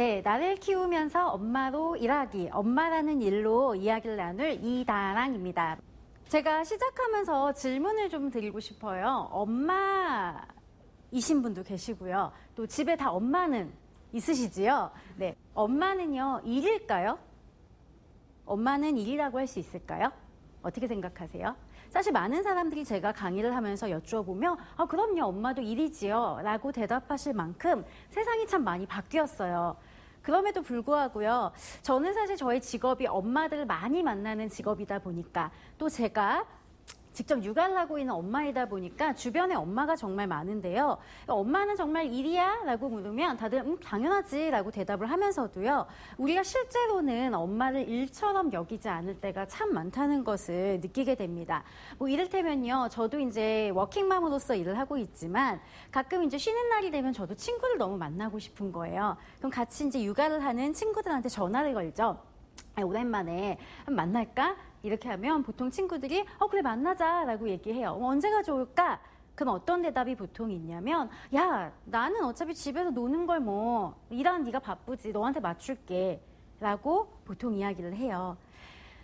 네, 나를 키우면서 엄마로 일하기, 엄마라는 일로 이야기를 나눌 이다랑입니다. 제가 시작하면서 질문을 좀 드리고 싶어요. 엄마이신 분도 계시고요. 또 집에 다 엄마는 있으시지요? 네, 엄마는요, 일일까요? 엄마는 일이라고 할 수 있을까요? 어떻게 생각하세요? 사실 많은 사람들이 제가 강의를 하면서 여쭈어보면 그럼요, 엄마도 일이지요 라고 대답하실 만큼 세상이 참 많이 바뀌었어요. 그럼에도 불구하고요, 저는 사실 저의 직업이 엄마들을 많이 만나는 직업이다 보니까, 또 제가 직접 육아를 하고 있는 엄마이다 보니까 주변에 엄마가 정말 많은데요. 엄마는 정말 일이야? 라고 물으면 다들 당연하지 라고 대답을 하면서도요, 우리가 실제로는 엄마를 일처럼 여기지 않을 때가 참 많다는 것을 느끼게 됩니다. 뭐 이를테면요, 저도 이제 워킹맘으로서 일을 하고 있지만 가끔 이제 쉬는 날이 되면 저도 친구를 너무 만나고 싶은 거예요. 그럼 같이 이제 육아를 하는 친구들한테 전화를 걸죠. 오랜만에 한번 만날까? 이렇게 하면 보통 친구들이 그래 만나자 라고 얘기해요. 언제가 좋을까? 그럼 어떤 대답이 보통 있냐면, 야, 나는 어차피 집에서 노는 걸 뭐 일하는 네가 바쁘지, 너한테 맞출게 라고 보통 이야기를 해요.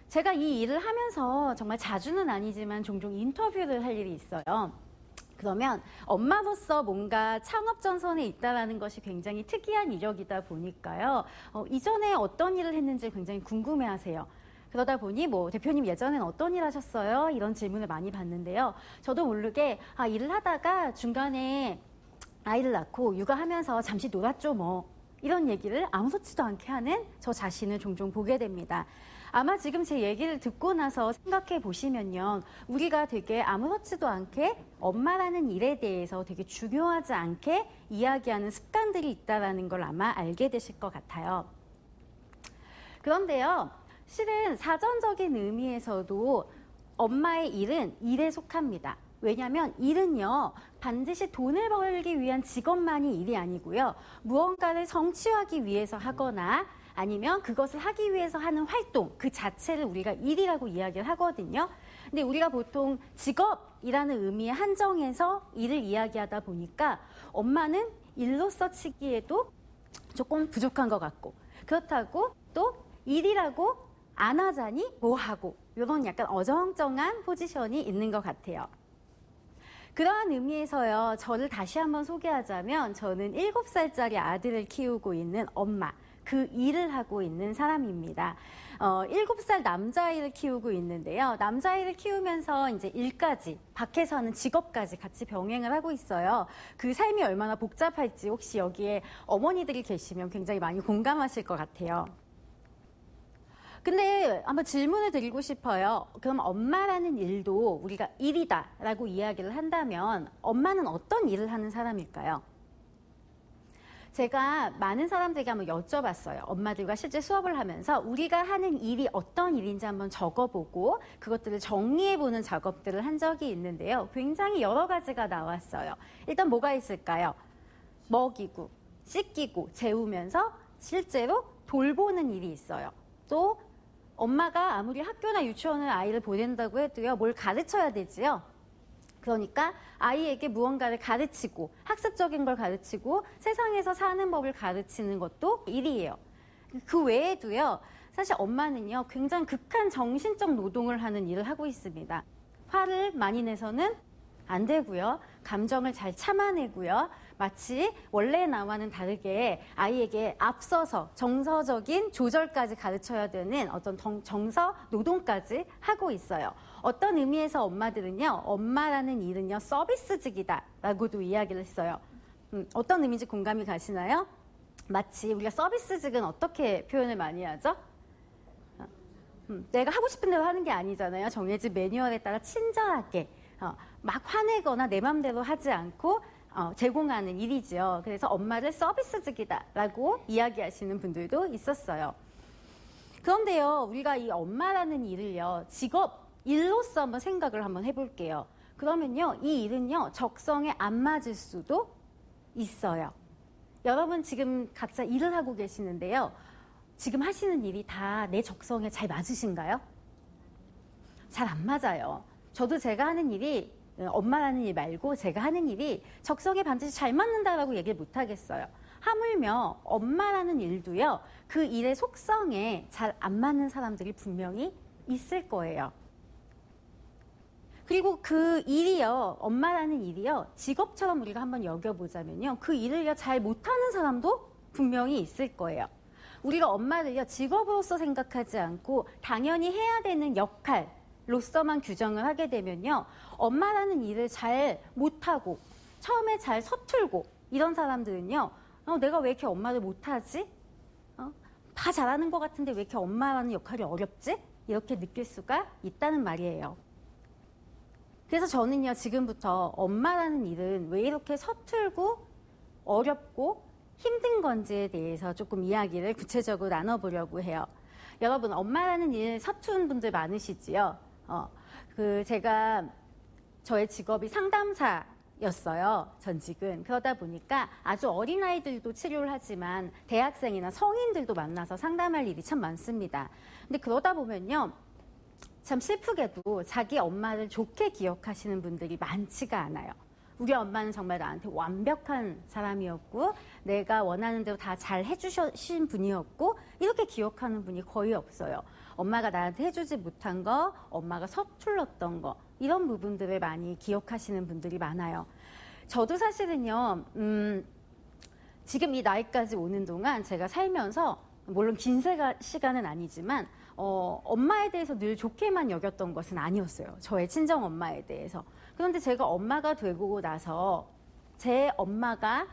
제가 이 일을 하면서 정말 자주는 아니지만 종종 인터뷰를 할 일이 있어요. 그러면 엄마로서 뭔가 창업 전선에 있다라는 것이 굉장히 특이한 이력이다 보니까요. 이전에 어떤 일을 했는지 굉장히 궁금해하세요. 그러다 보니 뭐 대표님 예전엔 어떤 일 하셨어요? 이런 질문을 많이 받는데요. 저도 모르게 일을 하다가 중간에 아이를 낳고 육아하면서 잠시 놀았죠 뭐. 이런 얘기를 아무렇지도 않게 하는 저 자신을 종종 보게 됩니다. 아마 지금 제 얘기를 듣고 나서 생각해 보시면요, 우리가 되게 아무렇지도 않게 엄마라는 일에 대해서 되게 중요하지 않게 이야기하는 습관들이 있다는 걸 아마 알게 되실 것 같아요. 그런데요, 실은 사전적인 의미에서도 엄마의 일은 일에 속합니다. 왜냐하면 일은요, 반드시 돈을 벌기 위한 직업만이 일이 아니고요, 무언가를 성취하기 위해서 하거나 아니면 그것을 하기 위해서 하는 활동 그 자체를 우리가 일이라고 이야기를 하거든요. 근데 우리가 보통 직업이라는 의미에 한정해서 일을 이야기하다 보니까 엄마는 일로서 치기에도 조금 부족한 것 같고, 그렇다고 또 일이라고 안 하자니 뭐하고, 이런 약간 어정쩡한 포지션이 있는 것 같아요. 그러한 의미에서요, 저를 다시 한번 소개하자면 저는 7살짜리 아들을 키우고 있는 엄마, 그 일을 하고 있는 사람입니다. 7살 남자아이를 키우고 있는데요. 남자아이를 키우면서 이제 일까지, 밖에서 하는 직업까지 같이 병행을 하고 있어요. 그 삶이 얼마나 복잡할지 혹시 여기에 어머니들이 계시면 굉장히 많이 공감하실 것 같아요. 근데 한번 질문을 드리고 싶어요. 그럼 엄마라는 일도 우리가 일이다라고 이야기를 한다면 엄마는 어떤 일을 하는 사람일까요? 제가 많은 사람들에게 한번 여쭤봤어요. 엄마들과 실제 수업을 하면서 우리가 하는 일이 어떤 일인지 한번 적어보고 그것들을 정리해보는 작업들을 한 적이 있는데요. 굉장히 여러 가지가 나왔어요. 일단 뭐가 있을까요? 먹이고, 씻기고, 재우면서 실제로 돌보는 일이 있어요. 또 엄마가 아무리 학교나 유치원을 아이를 보낸다고 해도요, 뭘 가르쳐야 되지요. 그러니까 아이에게 무언가를 가르치고 학습적인 걸 가르치고 세상에서 사는 법을 가르치는 것도 일이에요. 그 외에도요, 사실 엄마는요, 굉장히 극한 정신적 노동을 하는 일을 하고 있습니다. 화를 많이 내서는 안 되고요. 감정을 잘 참아내고요. 마치 원래 나와는 다르게 아이에게 앞서서 정서적인 조절까지 가르쳐야 되는 어떤 정서 노동까지 하고 있어요. 어떤 의미에서 엄마들은요, 엄마라는 일은요, 서비스직이다라고도 이야기를 했어요. 어떤 의미인지 공감이 가시나요? 마치 우리가 서비스직은 어떻게 표현을 많이 하죠? 내가 하고 싶은 대로 하는 게 아니잖아요. 정해진 매뉴얼에 따라 친절하게 막 화내거나 내 맘대로 하지 않고 제공하는 일이죠. 그래서 엄마를 서비스직이다라고 이야기하시는 분들도 있었어요. 그런데요, 우리가 이 엄마라는 일을요, 직업, 일로서 한번 생각을 한번 해볼게요. 그러면요, 이 일은요, 적성에 안 맞을 수도 있어요. 여러분 지금 각자 일을 하고 계시는데요, 지금 하시는 일이 다 내 적성에 잘 맞으신가요? 잘 안 맞아요. 저도 제가 하는 일이, 엄마라는 일 말고 제가 하는 일이 적성에 반드시 잘 맞는다라고 얘기를 못 하겠어요. 하물며 엄마라는 일도요, 그 일의 속성에 잘 안 맞는 사람들이 분명히 있을 거예요. 그리고 그 일이요, 엄마라는 일이요, 직업처럼 우리가 한번 여겨보자면요, 그 일을 잘 못하는 사람도 분명히 있을 거예요. 우리가 엄마를요, 직업으로서 생각하지 않고 당연히 해야 되는 역할로서만 규정을 하게 되면요, 엄마라는 일을 잘 못하고 처음에 잘 서툴고 이런 사람들은요, 내가 왜 이렇게 엄마를 못하지? 다 잘하는 것 같은데 왜 이렇게 엄마라는 역할이 어렵지? 이렇게 느낄 수가 있다는 말이에요. 그래서 저는요, 지금부터 엄마라는 일은 왜 이렇게 서툴고 어렵고 힘든 건지에 대해서 조금 이야기를 구체적으로 나눠보려고 해요. 여러분, 엄마라는 일 서툰 분들 많으시지요? 제가 저의 직업이 상담사였어요, 전직은. 그러다 보니까 아주 어린아이들도 치료를 하지만 대학생이나 성인들도 만나서 상담할 일이 참 많습니다. 근데 그러다 보면요, 참 슬프게도 자기 엄마를 좋게 기억하시는 분들이 많지가 않아요. 우리 엄마는 정말 나한테 완벽한 사람이었고 내가 원하는 대로 다 잘 해주신 분이었고 이렇게 기억하는 분이 거의 없어요. 엄마가 나한테 해주지 못한 거, 엄마가 서툴렀던 거 이런 부분들을 많이 기억하시는 분들이 많아요. 저도 사실은요, 지금 이 나이까지 오는 동안 제가 살면서 물론 긴 시간은 아니지만 엄마에 대해서 늘 좋게만 여겼던 것은 아니었어요. 저의 친정 엄마에 대해서. 그런데 제가 엄마가 되고 나서 제 엄마가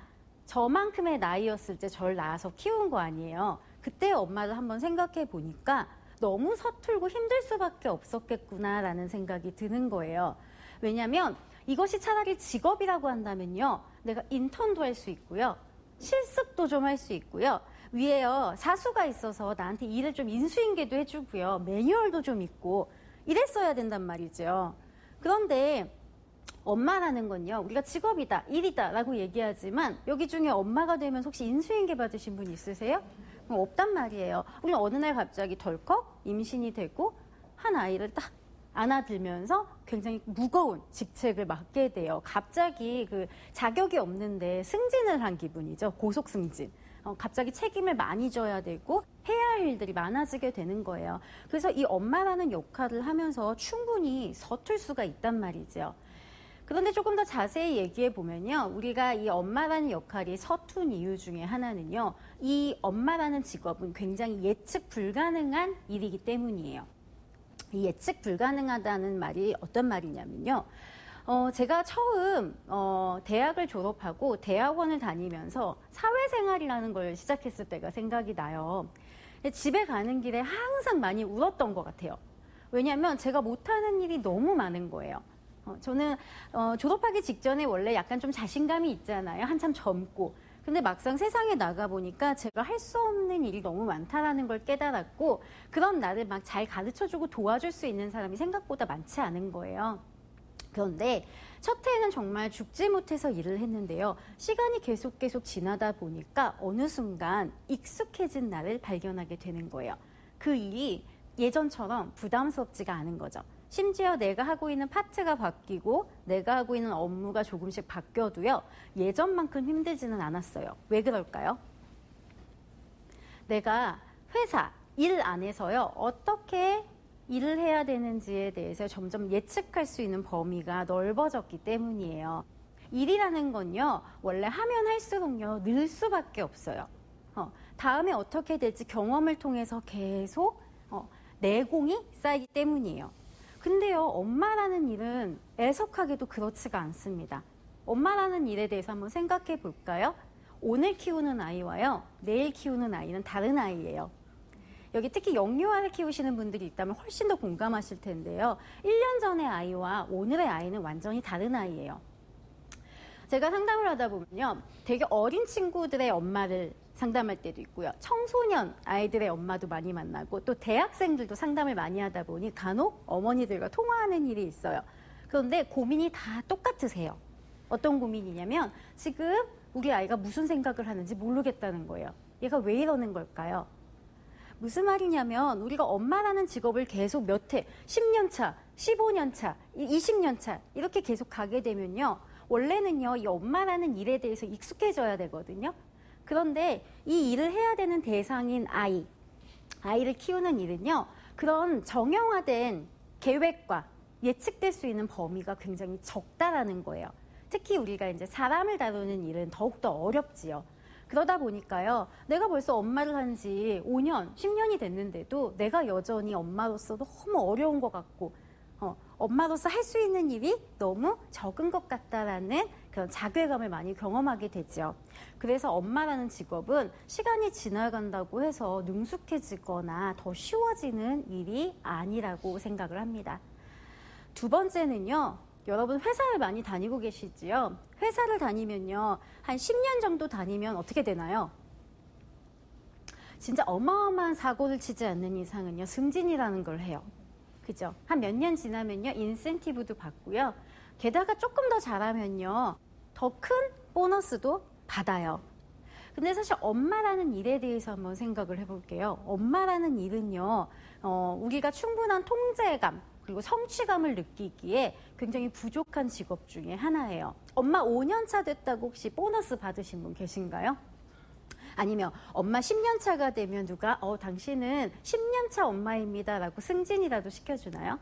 저만큼의 나이였을 때 저를 낳아서 키운 거 아니에요. 그때 엄마를 한번 생각해 보니까 너무 서툴고 힘들 수밖에 없었겠구나라는 생각이 드는 거예요. 왜냐하면 이것이 차라리 직업이라고 한다면요, 내가 인턴도 할 수 있고요, 실습도 좀 할 수 있고요, 위에요 사수가 있어서 나한테 일을 좀 인수인계도 해주고요, 매뉴얼도 좀 있고 이랬어야 된단 말이죠. 그런데 엄마라는 건요, 우리가 직업이다, 일이다 라고 얘기하지만 여기 중에 엄마가 되면 혹시 인수인계 받으신 분 있으세요? 없단 말이에요. 우리는 어느 날 갑자기 덜컥 임신이 되고 한 아이를 딱 안아들면서 굉장히 무거운 직책을 맡게 돼요. 갑자기 그 자격이 없는데 승진을 한 기분이죠. 고속 승진. 갑자기 책임을 많이 져야 되고 해야 할 일들이 많아지게 되는 거예요. 그래서 이 엄마라는 역할을 하면서 충분히 서툴 수가 있단 말이죠. 그런데 조금 더 자세히 얘기해 보면요, 우리가 이 엄마라는 역할이 서툰 이유 중에 하나는요, 이 엄마라는 직업은 굉장히 예측 불가능한 일이기 때문이에요. 이 예측 불가능하다는 말이 어떤 말이냐면요, 제가 처음 대학을 졸업하고 대학원을 다니면서 사회생활이라는 걸 시작했을 때가 생각이 나요. 집에 가는 길에 항상 많이 울었던 것 같아요. 왜냐하면 제가 못하는 일이 너무 많은 거예요. 저는 졸업하기 직전에 원래 약간 좀 자신감이 있잖아요. 한참 젊고. 근데 막상 세상에 나가보니까 제가 할 수 없는 일이 너무 많다라는 걸 깨달았고, 그런 나를 막 잘 가르쳐주고 도와줄 수 있는 사람이 생각보다 많지 않은 거예요. 그런데 첫 해에는 정말 죽지 못해서 일을 했는데요, 시간이 계속 지나다 보니까 어느 순간 익숙해진 나를 발견하게 되는 거예요. 그 일이 예전처럼 부담스럽지가 않은 거죠. 심지어 내가 하고 있는 파트가 바뀌고 내가 하고 있는 업무가 조금씩 바뀌어도요, 예전만큼 힘들지는 않았어요. 왜 그럴까요? 내가 회사, 일 안에서요, 어떻게 일을 해야 되는지에 대해서 점점 예측할 수 있는 범위가 넓어졌기 때문이에요. 일이라는 건요, 원래 하면 할수록요, 늘 수밖에 없어요. 다음에 어떻게 될지 경험을 통해서 계속 내공이 쌓이기 때문이에요. 근데요, 엄마라는 일은 애석하게도 그렇지가 않습니다. 엄마라는 일에 대해서 한번 생각해 볼까요? 오늘 키우는 아이와요, 내일 키우는 아이는 다른 아이예요. 여기 특히 영유아를 키우시는 분들이 있다면 훨씬 더 공감하실 텐데요. 1년 전의 아이와 오늘의 아이는 완전히 다른 아이예요. 제가 상담을 하다 보면요, 되게 어린 친구들의 엄마를 상담할 때도 있고요, 청소년 아이들의 엄마도 많이 만나고 또 대학생들도 상담을 많이 하다 보니 간혹 어머니들과 통화하는 일이 있어요. 그런데 고민이 다 똑같으세요. 어떤 고민이냐면 지금 우리 아이가 무슨 생각을 하는지 모르겠다는 거예요. 얘가 왜 이러는 걸까요? 무슨 말이냐면 우리가 엄마라는 직업을 계속 몇 해, 10년 차, 15년 차, 20년 차 이렇게 계속 가게 되면요, 원래는요, 이 엄마라는 일에 대해서 익숙해져야 되거든요. 그런데 이 일을 해야 되는 대상인 아이를 키우는 일은요, 그런 정형화된 계획과 예측될 수 있는 범위가 굉장히 적다라는 거예요. 특히 우리가 이제 사람을 다루는 일은 더욱더 어렵지요. 그러다 보니까요, 내가 벌써 엄마를 한 지 5년, 10년이 됐는데도 내가 여전히 엄마로서 너무 어려운 것 같고, 엄마로서 할 수 있는 일이 너무 적은 것 같다라는 그런 자괴감을 많이 경험하게 되죠. 그래서 엄마라는 직업은 시간이 지나간다고 해서 능숙해지거나 더 쉬워지는 일이 아니라고 생각을 합니다. 두 번째는요, 여러분 회사를 많이 다니고 계시지요? 회사를 다니면요, 한 10년 정도 다니면 어떻게 되나요? 진짜 어마어마한 사고를 치지 않는 이상은요, 승진이라는 걸 해요. 그죠? 한 몇 년 지나면요, 인센티브도 받고요. 게다가 조금 더 잘하면요, 더 큰 보너스도 받아요. 근데 사실 엄마라는 일에 대해서 한번 생각을 해볼게요. 엄마라는 일은요, 우리가 충분한 통제감, 그리고 성취감을 느끼기에 굉장히 부족한 직업 중에 하나예요. 엄마 5년 차 됐다고 혹시 보너스 받으신 분 계신가요? 아니면 엄마 10년 차가 되면 누가 당신은 10년 차 엄마입니다 라고 승진이라도 시켜주나요?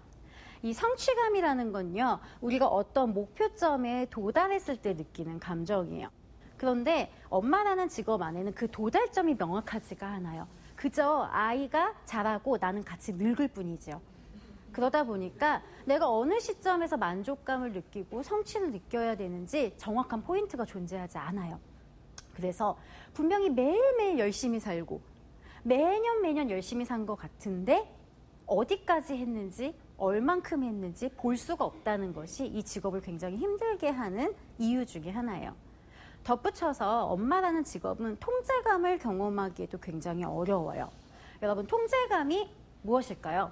이 성취감이라는 건요, 우리가 어떤 목표점에 도달했을 때 느끼는 감정이에요. 그런데 엄마라는 직업 안에는 그 도달점이 명확하지가 않아요. 그저 아이가 자라고 나는 같이 늙을 뿐이죠. 그러다 보니까 내가 어느 시점에서 만족감을 느끼고 성취를 느껴야 되는지 정확한 포인트가 존재하지 않아요. 그래서 분명히 매일매일 열심히 살고 매년 열심히 산 것 같은데 어디까지 했는지 얼만큼 했는지 볼 수가 없다는 것이 이 직업을 굉장히 힘들게 하는 이유 중에 하나예요. 덧붙여서 엄마라는 직업은 통제감을 경험하기에도 굉장히 어려워요. 여러분, 통제감이 무엇일까요?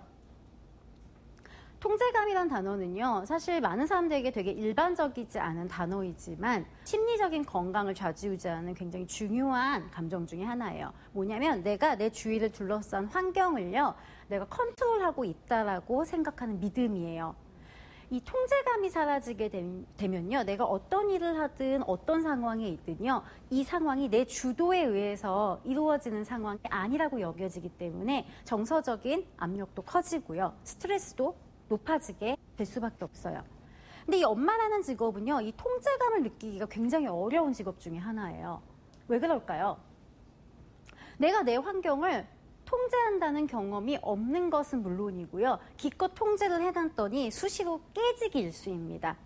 통제감이란 단어는요, 사실 많은 사람들에게 되게 일반적이지 않은 단어이지만 심리적인 건강을 좌지우지하는 굉장히 중요한 감정 중에 하나예요. 뭐냐면 내가 내 주위를 둘러싼 환경을요, 내가 컨트롤하고 있다라고 생각하는 믿음이에요. 이 통제감이 사라지게 되면요, 내가 어떤 일을 하든 어떤 상황에 있든요, 이 상황이 내 주도에 의해서 이루어지는 상황이 아니라고 여겨지기 때문에 정서적인 압력도 커지고요, 스트레스도 높아지게 될 수밖에 없어요. 근데 이 엄마라는 직업은요, 이 통제감을 느끼기가 굉장히 어려운 직업 중에 하나예요. 왜 그럴까요? 내가 내 환경을 통제한다는 경험이 없는 것은 물론이고요, 기껏 통제를 해놨더니 수시로 깨지기 일쑤입니다.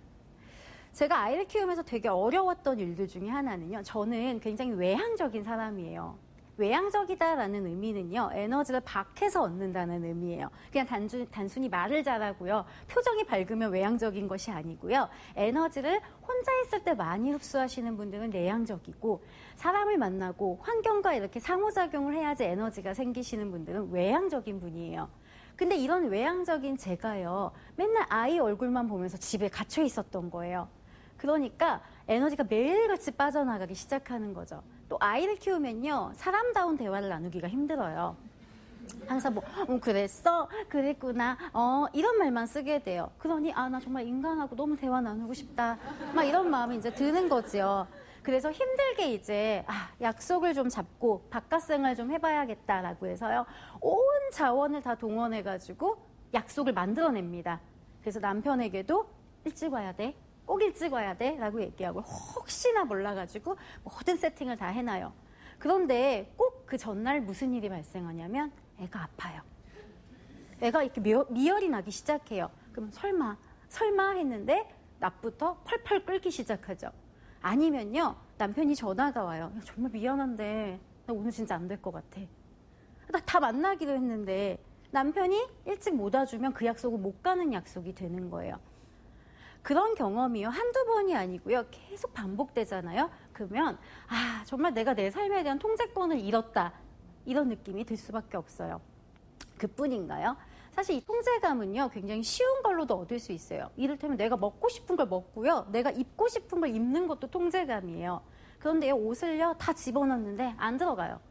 제가 아이를 키우면서 되게 어려웠던 일들 중에 하나는요, 저는 굉장히 외향적인 사람이에요. 외향적이다라는 의미는요, 에너지를 밖에서 얻는다는 의미예요. 그냥 단순히 말을 잘하고요, 표정이 밝으면 외향적인 것이 아니고요, 에너지를 혼자 있을 때 많이 흡수하시는 분들은 내향적이고, 사람을 만나고 환경과 이렇게 상호작용을 해야지 에너지가 생기시는 분들은 외향적인 분이에요. 근데 이런 외향적인 제가요, 맨날 아이 얼굴만 보면서 집에 갇혀 있었던 거예요. 그러니까 에너지가 매일같이 빠져나가기 시작하는 거죠. 또 아이를 키우면요, 사람다운 대화를 나누기가 힘들어요. 항상 그랬어? 그랬구나. 이런 말만 쓰게 돼요. 그러니 나 정말 인간하고 너무 대화 나누고 싶다. 막 이런 마음이 이제 드는 거죠. 그래서 힘들게 이제 약속을 좀 잡고 바깥 생활 좀 해봐야겠다라고 해서요, 온 자원을 다 동원해가지고 약속을 만들어냅니다. 그래서 남편에게도 일찍 와야 돼. 꼭 일찍 와야 돼 라고 얘기하고, 혹시나 몰라가지고 모든 세팅을 다 해놔요. 그런데 꼭 그 전날 무슨 일이 발생하냐면 애가 아파요. 애가 이렇게 미열이 나기 시작해요. 그럼 설마 했는데 낮부터 펄펄 끓기 시작하죠. 아니면요, 남편이 전화가 와요. 정말 미안한데 나 오늘 진짜 안 될 것 같아. 나 다 만나기로 했는데 남편이 일찍 못 와주면 그 약속을 못 가는 약속이 되는 거예요. 그런 경험이요, 한두 번이 아니고요, 계속 반복되잖아요. 그러면 정말 내가 내 삶에 대한 통제권을 잃었다, 이런 느낌이 들 수밖에 없어요. 그뿐인가요? 사실 이 통제감은요, 굉장히 쉬운 걸로도 얻을 수 있어요. 이를테면 내가 먹고 싶은 걸 먹고요, 내가 입고 싶은 걸 입는 것도 통제감이에요. 그런데 옷을요, 다 집어넣는데 안 들어가요.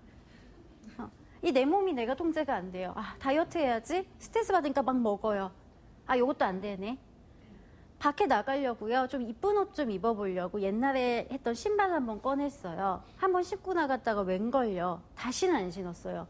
이 내 몸이 내가 통제가 안 돼요. 다이어트 해야지, 스트레스 받으니까 막 먹어요. 요것도 안 되네. 밖에 나가려고요. 좀 이쁜 옷 좀 입어보려고 옛날에 했던 신발 한번 꺼냈어요. 한번 신고 나갔다가 웬걸요. 다시는 안 신었어요.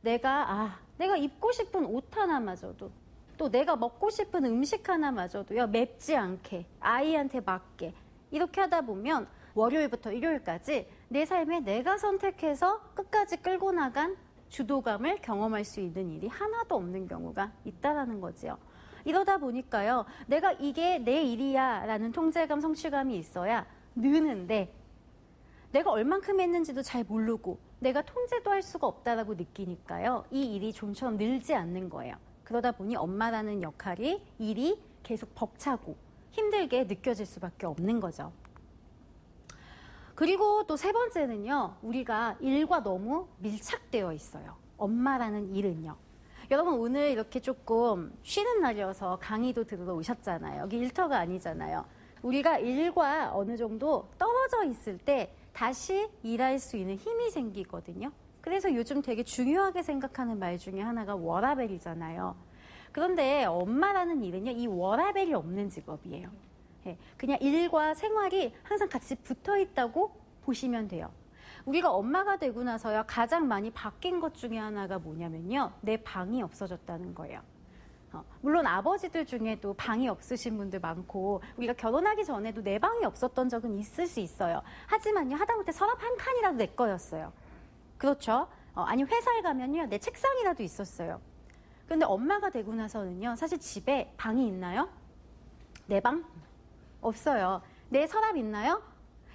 내가 입고 싶은 옷 하나마저도, 또 내가 먹고 싶은 음식 하나마저도요, 맵지 않게, 아이한테 맞게, 이렇게 하다 보면 월요일부터 일요일까지 내 삶에 내가 선택해서 끝까지 끌고 나간 주도감을 경험할 수 있는 일이 하나도 없는 경우가 있다라는 거지요. 이러다 보니까요, 내가 이게 내 일이야 라는 통제감, 성취감이 있어야 느는데, 내가 얼만큼 했는지도 잘 모르고 내가 통제도 할 수가 없다라고 느끼니까요, 이 일이 좀처럼 늘지 않는 거예요. 그러다 보니 엄마라는 역할이, 일이 계속 벅차고 힘들게 느껴질 수밖에 없는 거죠. 그리고 또 세 번째는요, 우리가 일과 너무 밀착되어 있어요. 엄마라는 일은요. 여러분, 오늘 이렇게 조금 쉬는 날이어서 강의도 들으러 오셨잖아요. 여기 일터가 아니잖아요. 우리가 일과 어느 정도 떨어져 있을 때 다시 일할 수 있는 힘이 생기거든요. 그래서 요즘 되게 중요하게 생각하는 말 중에 하나가 워라밸이잖아요. 그런데 엄마라는 일은요, 이 워라밸이 없는 직업이에요. 그냥 일과 생활이 항상 같이 붙어 있다고 보시면 돼요. 우리가 엄마가 되고 나서야 가장 많이 바뀐 것 중에 하나가 뭐냐면요, 내 방이 없어졌다는 거예요. 물론 아버지들 중에도 방이 없으신 분들 많고, 우리가 결혼하기 전에도 내 방이 없었던 적은 있을 수 있어요. 하지만요, 하다못해 서랍 한 칸이라도 내 거였어요. 그렇죠? 아니, 회사에 가면요, 내 책상이라도 있었어요. 근데 엄마가 되고 나서는요, 사실 집에 방이 있나요? 내 방? 없어요. 내 서랍 있나요?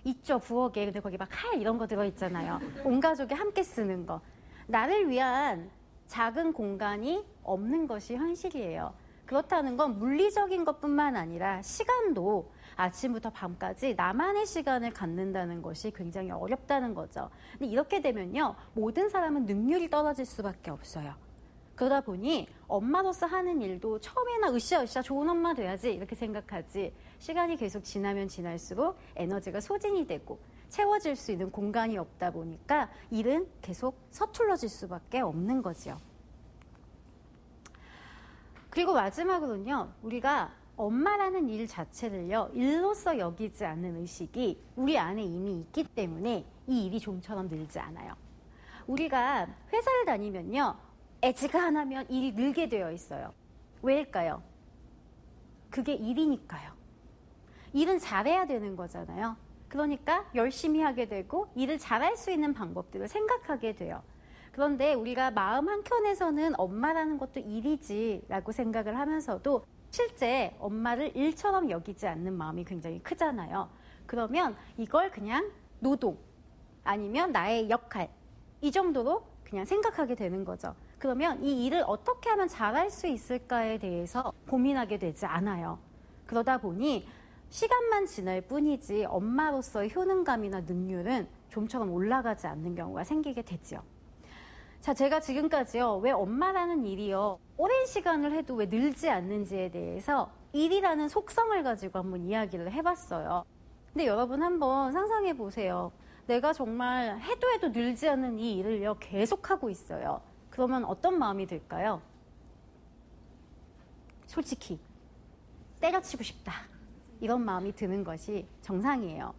있죠, 부엌에. 근데 거기 막 칼 이런 거 들어있잖아요. 온 가족이 함께 쓰는 거. 나를 위한 작은 공간이 없는 것이 현실이에요. 그렇다는 건 물리적인 것뿐만 아니라 시간도 아침부터 밤까지 나만의 시간을 갖는다는 것이 굉장히 어렵다는 거죠. 근데 이렇게 되면요, 모든 사람은 능률이 떨어질 수밖에 없어요. 그러다 보니 엄마로서 하는 일도 처음에는 으쌰으쌰 좋은 엄마 돼야지 이렇게 생각하지, 시간이 계속 지나면 지날수록 에너지가 소진이 되고 채워질 수 있는 공간이 없다 보니까 일은 계속 서툴러질 수밖에 없는 거죠. 그리고 마지막으로는요, 우리가 엄마라는 일 자체를요, 일로서 여기지 않는 의식이 우리 안에 이미 있기 때문에 이 일이 좀처럼 늘지 않아요. 우리가 회사를 다니면요, 애지간하면 일이 늘게 되어 있어요. 왜일까요? 그게 일이니까요. 일은 잘해야 되는 거잖아요. 그러니까 열심히 하게 되고 일을 잘할 수 있는 방법들을 생각하게 돼요. 그런데 우리가 마음 한켠에서는 엄마라는 것도 일이지라고 생각을 하면서도 실제 엄마를 일처럼 여기지 않는 마음이 굉장히 크잖아요. 그러면 이걸 그냥 노동, 아니면 나의 역할, 이 정도로 그냥 생각하게 되는 거죠. 그러면 이 일을 어떻게 하면 잘할 수 있을까에 대해서 고민하게 되지 않아요. 그러다 보니 시간만 지날 뿐이지 엄마로서의 효능감이나 능률은 좀처럼 올라가지 않는 경우가 생기게 되지요. 자, 제가 지금까지요, 왜 엄마라는 일이요, 오랜 시간을 해도 왜 늘지 않는지에 대해서 일이라는 속성을 가지고 한번 이야기를 해봤어요. 근데 여러분 한번 상상해 보세요. 내가 정말 해도 늘지 않는 이 일을요, 계속하고 있어요. 그러면 어떤 마음이 들까요? 솔직히 때려치고 싶다, 이런 마음이 드는 것이 정상이에요.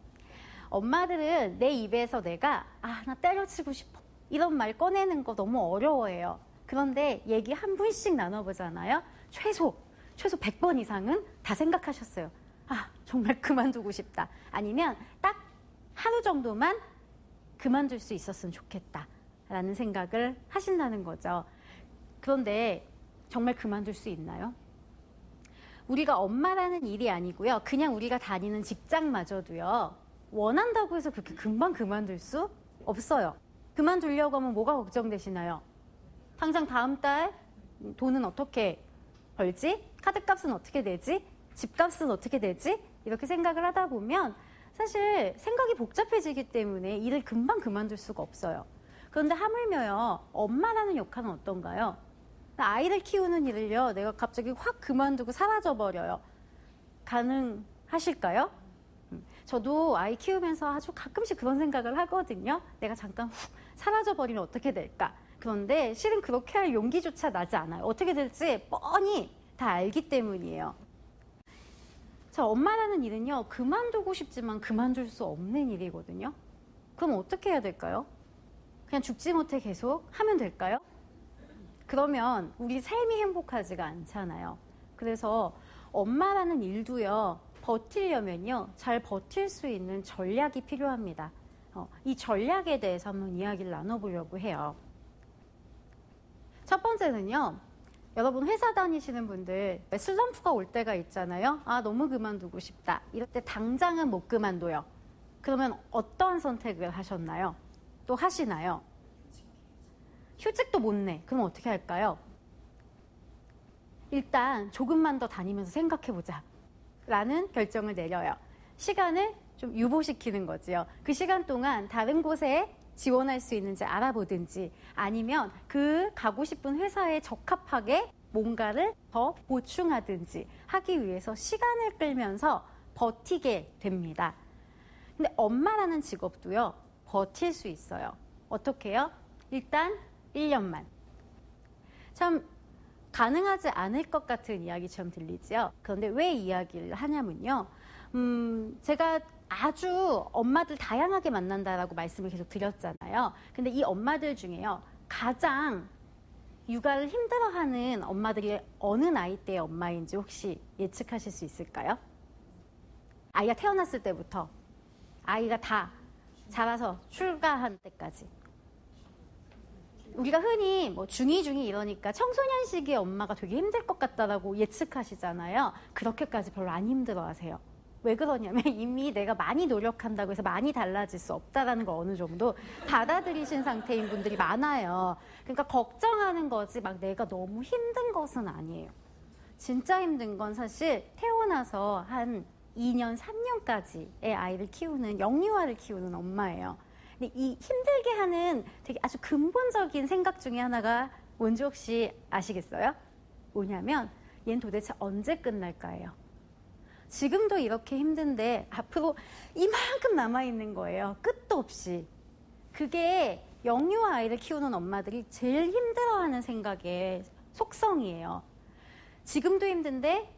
엄마들은 내 입에서 내가 나 때려치고 싶어, 이런 말 꺼내는 거 너무 어려워해요. 그런데 얘기 한 분씩 나눠보잖아요. 최소 100번 이상은 다 생각하셨어요. 정말 그만두고 싶다. 아니면 딱 하루 정도만 그만둘 수 있었으면 좋겠다 라는 생각을 하신다는 거죠. 그런데 정말 그만둘 수 있나요? 우리가 엄마라는 일이 아니고요, 그냥 우리가 다니는 직장마저도요, 원한다고 해서 그렇게 금방 그만둘 수 없어요. 그만두려고 하면 뭐가 걱정되시나요? 당장 다음 달 돈은 어떻게 벌지? 카드값은 어떻게 되지? 집값은 어떻게 되지? 이렇게 생각을 하다 보면 사실 생각이 복잡해지기 때문에 일을 금방 그만둘 수가 없어요. 그런데 하물며요, 엄마라는 역할은 어떤가요? 아이를 키우는 일을요, 내가 갑자기 확 그만두고 사라져버려요. 가능하실까요? 저도 아이 키우면서 아주 가끔씩 그런 생각을 하거든요. 내가 잠깐 훅 사라져버리면 어떻게 될까? 그런데 실은 그렇게 할 용기조차 나지 않아요. 어떻게 될지 뻔히 다 알기 때문이에요. 자, 엄마라는 일은요, 그만두고 싶지만 그만둘 수 없는 일이거든요. 그럼 어떻게 해야 될까요? 그냥 죽지 못해 계속 하면 될까요? 그러면 우리 삶이 행복하지가 않잖아요. 그래서 엄마라는 일도요, 버티려면요, 잘 버틸 수 있는 전략이 필요합니다. 이 전략에 대해서 한번 이야기를 나눠보려고 해요. 첫 번째는요, 여러분 회사 다니시는 분들 슬럼프가 올 때가 있잖아요. 아, 너무 그만두고 싶다. 이럴 때 당장은 못 그만둬요. 그러면 어떤 선택을 하셨나요? 또 하시나요? 휴직도 못 내. 그럼 어떻게 할까요? 일단 조금만 더 다니면서 생각해보자 라는 결정을 내려요. 시간을 좀 유보시키는 거지요. 그 시간 동안 다른 곳에 지원할 수 있는지 알아보든지 아니면 그 가고 싶은 회사에 적합하게 뭔가를 더 보충하든지 하기 위해서 시간을 끌면서 버티게 됩니다. 근데 엄마라는 직업도요, 버틸 수 있어요. 어떻게요? 일단 1년만. 참 가능하지 않을 것 같은 이야기처럼 들리지요. 그런데 왜 이야기를 하냐면요. 제가 아주 엄마들 다양하게 만난다라고 말씀을 계속 드렸잖아요. 근데 이 엄마들 중에요, 가장 육아를 힘들어하는 엄마들이 어느 나이대의 엄마인지 혹시 예측하실 수 있을까요? 아이가 태어났을 때부터 아이가 다 자라서 출가한 때까지. 우리가 흔히 뭐 중2 이러니까 청소년 시기의 엄마가 되게 힘들 것 같다라고 예측하시잖아요. 그렇게까지 별로 안 힘들어 하세요. 왜 그러냐면 이미 내가 많이 노력한다고 해서 많이 달라질 수 없다라는 걸 어느 정도 받아들이신 상태인 분들이 많아요. 그러니까 걱정하는 거지 막 내가 너무 힘든 것은 아니에요. 진짜 힘든 건 사실 태어나서 한 2년, 3년까지의 아이를 키우는, 영유아를 키우는 엄마예요. 근데 이 힘들게 하는 되게 아주 근본적인 생각 중에 하나가 뭔지 혹시 아시겠어요? 뭐냐면 얘는 도대체 언제 끝날까예요. 지금도 이렇게 힘든데 앞으로 이만큼 남아있는 거예요. 끝도 없이. 그게 영유아 아이를 키우는 엄마들이 제일 힘들어하는 생각의 속성이에요. 지금도 힘든데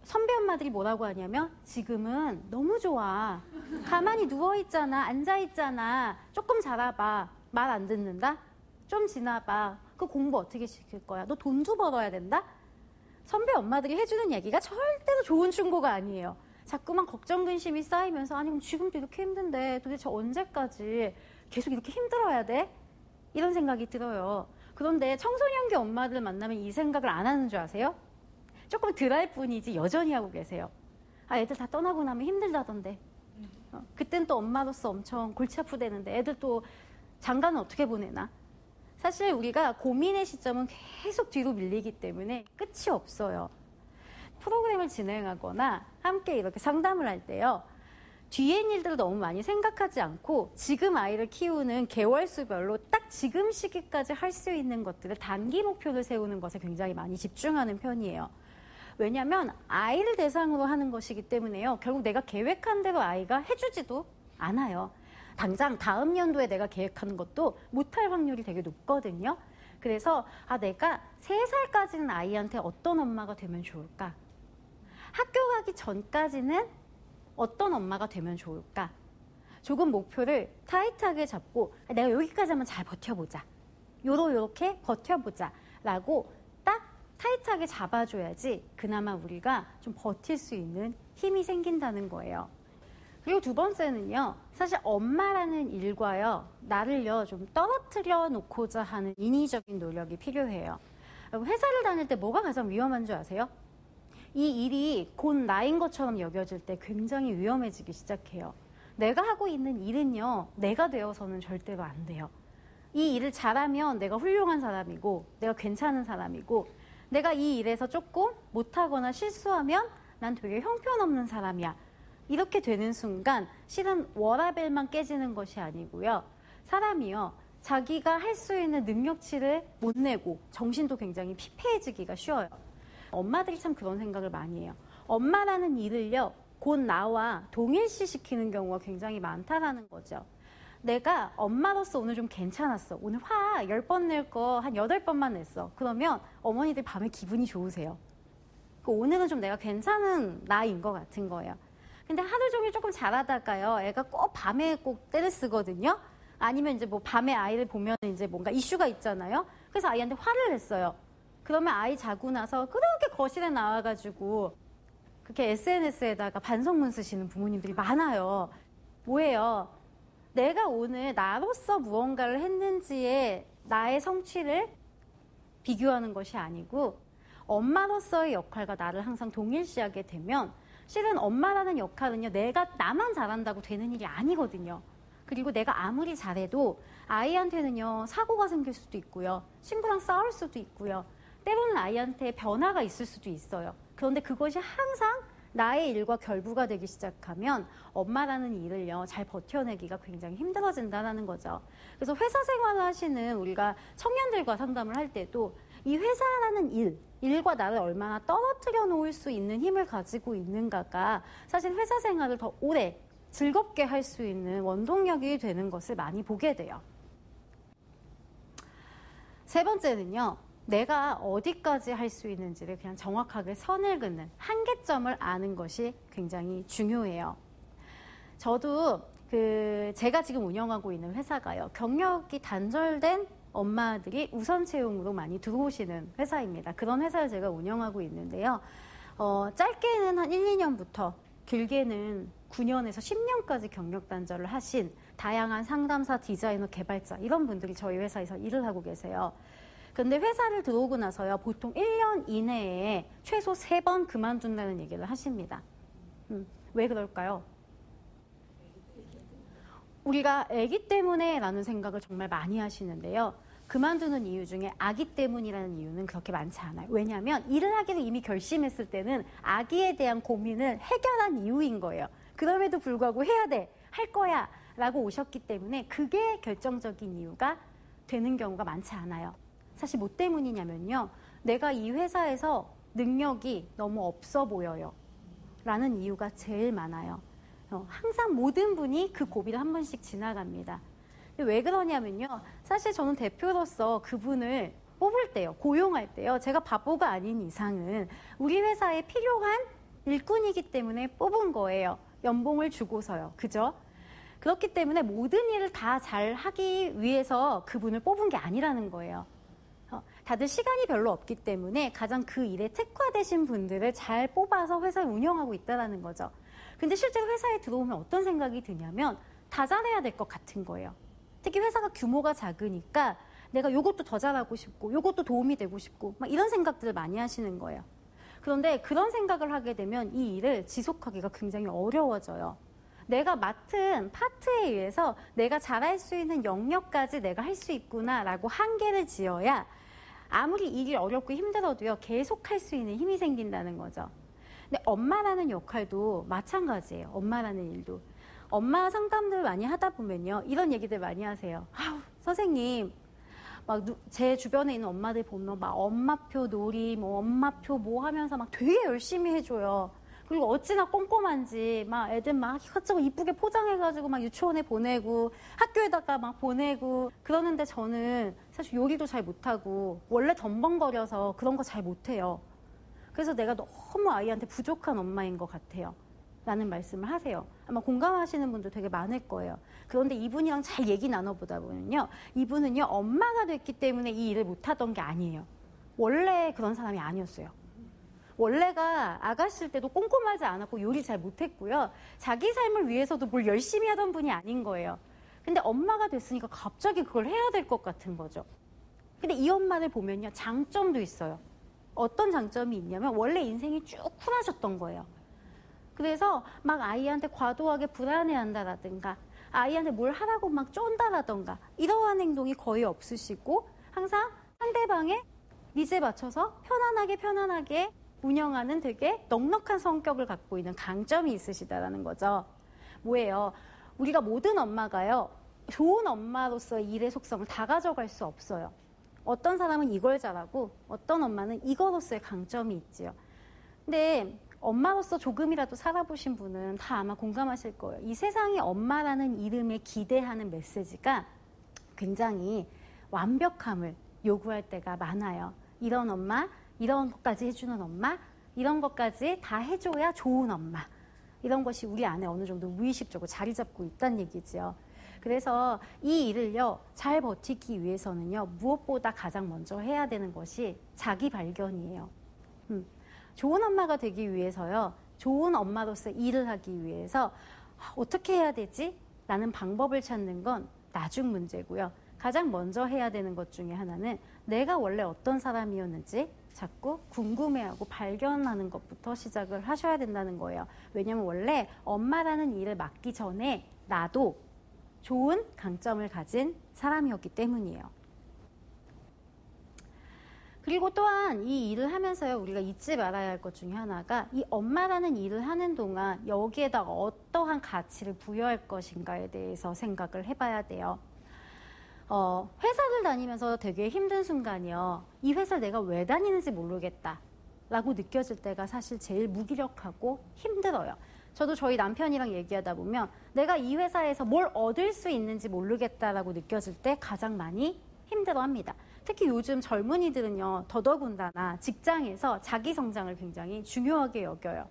선배 엄마들이 뭐라고 하냐면 지금은 너무 좋아. 가만히 누워있잖아. 앉아있잖아. 조금 자라봐. 말 안 듣는다? 좀 지나봐. 그 공부 어떻게 시킬 거야? 너 돈도 벌어야 된다? 선배 엄마들이 해주는 얘기가 절대로 좋은 충고가 아니에요. 자꾸만 걱정, 근심이 쌓이면서 아니 그럼 지금도 이렇게 힘든데 도대체 언제까지 계속 이렇게 힘들어야 돼? 이런 생각이 들어요. 그런데 청소년기 엄마들 만나면 이 생각을 안 하는 줄 아세요? 조금 덜 할 뿐이지 여전히 하고 계세요. 아, 애들 다 떠나고 나면 힘들다던데. 그땐 또 엄마로서 엄청 골치 아프대는데 애들 또 장가는 어떻게 보내나? 사실 우리가 고민의 시점은 계속 뒤로 밀리기 때문에 끝이 없어요. 프로그램을 진행하거나 함께 이렇게 상담을 할 때요. 뒤엔 일들을 너무 많이 생각하지 않고 지금 아이를 키우는 개월수별로 딱 지금 시기까지 할 수 있는 것들을 단기 목표를 세우는 것에 굉장히 많이 집중하는 편이에요. 왜냐하면 아이를 대상으로 하는 것이기 때문에요. 결국 내가 계획한 대로 아이가 해주지도 않아요. 당장 다음 연도에 내가 계획하는 것도 못할 확률이 되게 높거든요. 그래서 내가 3살까지는 아이한테 어떤 엄마가 되면 좋을까? 학교 가기 전까지는 어떤 엄마가 되면 좋을까? 조금 목표를 타이트하게 잡고 내가 여기까지 한번 잘 버텨보자. 요렇게 버텨보자. 라고 딱 타이트하게 잡아줘야지 그나마 우리가 좀 버틸 수 있는 힘이 생긴다는 거예요. 그리고 두 번째는요, 사실 엄마라는 일과요, 나를요, 좀 떨어뜨려 놓고자 하는 인위적인 노력이 필요해요. 회사를 다닐 때 뭐가 가장 위험한 줄 아세요? 이 일이 곧 나인 것처럼 여겨질 때 굉장히 위험해지기 시작해요. 내가 하고 있는 일은요, 내가 되어서는 절대로 안 돼요. 이 일을 잘하면 내가 훌륭한 사람이고, 내가 괜찮은 사람이고, 내가 이 일에서 조금 못하거나 실수하면 난 되게 형편없는 사람이야. 이렇게 되는 순간 실은 워라밸만 깨지는 것이 아니고요. 사람이요. 자기가 할 수 있는 능력치를 못 내고 정신도 굉장히 피폐해지기가 쉬워요. 엄마들이 참 그런 생각을 많이 해요. 엄마라는 일을요. 곧 나와 동일시시키는 경우가 굉장히 많다라는 거죠. 내가 엄마로서 오늘 좀 괜찮았어. 오늘 화 10번 낼 거 한 8번만 냈어. 그러면 어머니들 밤에 기분이 좋으세요. 오늘은 좀 내가 괜찮은 나인 것 같은 거예요. 근데 하루 종일 조금 잘하다가요, 애가 꼭 밤에 꼭 떼를 쓰거든요. 아니면 이제 뭐 밤에 아이를 보면 이제 뭔가 이슈가 있잖아요. 그래서 아이한테 화를 냈어요. 그러면 아이 자고 나서 그렇게 거실에 나와가지고 그렇게 SNS에다가 반성문 쓰시는 부모님들이 많아요. 뭐예요? 내가 오늘 나로서 무언가를 했는지에 나의 성취를 비교하는 것이 아니고 엄마로서의 역할과 나를 항상 동일시하게 되면 실은 엄마라는 역할은요, 내가 나만 잘한다고 되는 일이 아니거든요. 그리고 내가 아무리 잘해도 아이한테는요, 사고가 생길 수도 있고요, 친구랑 싸울 수도 있고요, 때로는 아이한테 변화가 있을 수도 있어요. 그런데 그것이 항상 나의 일과 결부가 되기 시작하면 엄마라는 일을요, 잘 버텨내기가 굉장히 힘들어진다는 거죠. 그래서 회사 생활을 하시는 우리가 청년들과 상담을 할 때도 이 회사라는 일과 나를 얼마나 떨어뜨려 놓을 수 있는 힘을 가지고 있는가가 사실 회사 생활을 더 오래 즐겁게 할 수 있는 원동력이 되는 것을 많이 보게 돼요. 세 번째는요, 내가 어디까지 할 수 있는지를 그냥 정확하게 선을 긋는 한계점을 아는 것이 굉장히 중요해요. 저도 제가 지금 운영하고 있는 회사가요, 경력이 단절된 엄마들이 우선 채용으로 많이 들어오시는 회사입니다. 그런 회사를 제가 운영하고 있는데요. 짧게는 한 1, 2년부터 길게는 9년에서 10년까지 경력 단절을 하신 다양한 상담사, 디자이너, 개발자 이런 분들이 저희 회사에서 일을 하고 계세요. 근데 회사를 들어오고 나서요, 보통 1년 이내에 최소 3번 그만둔다는 얘기를 하십니다. 왜 그럴까요? 우리가 아기 때문에 라는 생각을 정말 많이 하시는데요. 그만두는 이유 중에 아기 때문이라는 이유는 그렇게 많지 않아요. 왜냐하면 일을 하기를 이미 결심했을 때는 아기에 대한 고민을 해결한 이유인 거예요. 그럼에도 불구하고 해야 돼, 할 거야 라고 오셨기 때문에 그게 결정적인 이유가 되는 경우가 많지 않아요. 사실 뭐 때문이냐면요, 내가 이 회사에서 능력이 너무 없어 보여요 라는 이유가 제일 많아요. 항상 모든 분이 그 고비를 한 번씩 지나갑니다. 왜 그러냐면요, 사실 저는 대표로서 그분을 뽑을 때요, 고용할 때요, 제가 바보가 아닌 이상은 우리 회사에 필요한 일꾼이기 때문에 뽑은 거예요. 연봉을 주고서요. 그죠? 그렇기 때문에 모든 일을 다 잘 하기 위해서 그분을 뽑은 게 아니라는 거예요. 다들 시간이 별로 없기 때문에 가장 그 일에 특화되신 분들을 잘 뽑아서 회사를 운영하고 있다는 거죠. 근데 실제로 회사에 들어오면 어떤 생각이 드냐면 다 잘해야 될 것 같은 거예요. 특히 회사가 규모가 작으니까 내가 요것도 더 잘하고 싶고 요것도 도움이 되고 싶고 막 이런 생각들을 많이 하시는 거예요. 그런데 그런 생각을 하게 되면 이 일을 지속하기가 굉장히 어려워져요. 내가 맡은 파트에 의해서 내가 잘할 수 있는 영역까지 내가 할 수 있구나라고 한계를 지어야 아무리 일이 어렵고 힘들어도요, 계속 할 수 있는 힘이 생긴다는 거죠. 근데 엄마라는 역할도 마찬가지예요. 엄마라는 일도. 엄마 상담들 많이 하다 보면요, 이런 얘기들 많이 하세요. 아우, 선생님, 막 제 주변에 있는 엄마들 보면 막 엄마표 놀이, 뭐 엄마표 뭐 하면서 막 되게 열심히 해줘요. 그리고 어찌나 꼼꼼한지 막 애들 막 이것저것 이쁘게 포장해가지고 막 유치원에 보내고 학교에다가 막 보내고 그러는데 저는 사실 요리도 잘 못하고 원래 덤벙거려서 그런 거 잘 못해요. 그래서 내가 너무 아이한테 부족한 엄마인 것 같아요 라는 말씀을 하세요. 아마 공감하시는 분도 되게 많을 거예요. 그런데 이분이랑 잘 얘기 나눠보다 보면요, 이분은요, 엄마가 됐기 때문에 이 일을 못하던 게 아니에요. 원래 그런 사람이 아니었어요. 원래가 아가씨일 때도 꼼꼼하지 않았고 요리 잘 못했고요, 자기 삶을 위해서도 뭘 열심히 하던 분이 아닌 거예요. 근데 엄마가 됐으니까 갑자기 그걸 해야 될 것 같은 거죠. 근데 이 엄마를 보면요, 장점도 있어요. 어떤 장점이 있냐면 원래 인생이 쭉 쿨하셨던 거예요. 그래서 막 아이한테 과도하게 불안해한다라든가 아이한테 뭘 하라고 막 쫀다라든가 이러한 행동이 거의 없으시고 항상 상대방의 니즈에 맞춰서 편안하게 운영하는 되게 넉넉한 성격을 갖고 있는 강점이 있으시다라는 거죠. 뭐예요? 우리가 모든 엄마가요, 좋은 엄마로서 일의 속성을 다 가져갈 수 없어요. 어떤 사람은 이걸 잘하고 어떤 엄마는 이거로서의 강점이 있지요. 근데 엄마로서 조금이라도 살아보신 분은 다 아마 공감하실 거예요. 이 세상에 엄마라는 이름에 기대하는 메시지가 굉장히 완벽함을 요구할 때가 많아요. 이런 엄마, 이런 것까지 해주는 엄마, 이런 것까지 다 해줘야 좋은 엄마. 이런 것이 우리 안에 어느 정도 무의식적으로 자리 잡고 있다는 얘기죠. 그래서 이 일을요, 잘 버티기 위해서는요, 무엇보다 가장 먼저 해야 되는 것이 자기 발견이에요. 좋은 엄마가 되기 위해서요, 좋은 엄마로서 일을 하기 위해서 어떻게 해야 되지? 라는 방법을 찾는 건 나중 문제고요. 가장 먼저 해야 되는 것 중에 하나는 내가 원래 어떤 사람이었는지 자꾸 궁금해하고 발견하는 것부터 시작을 하셔야 된다는 거예요. 왜냐면 원래 엄마라는 일을 맡기 전에 나도 좋은 강점을 가진 사람이었기 때문이에요. 그리고 또한 이 일을 하면서요, 우리가 잊지 말아야 할 것 중에 하나가 이 엄마라는 일을 하는 동안 여기에다가 어떠한 가치를 부여할 것인가에 대해서 생각을 해봐야 돼요. 회사를 다니면서 되게 힘든 순간이요. 이 회사를 내가 왜 다니는지 모르겠다 라고 느껴질 때가 사실 제일 무기력하고 힘들어요. 저도 저희 남편이랑 얘기하다 보면 내가 이 회사에서 뭘 얻을 수 있는지 모르겠다라고 느껴질 때 가장 많이 힘들어합니다. 특히 요즘 젊은이들은요, 더더군다나 직장에서 자기 성장을 굉장히 중요하게 여겨요.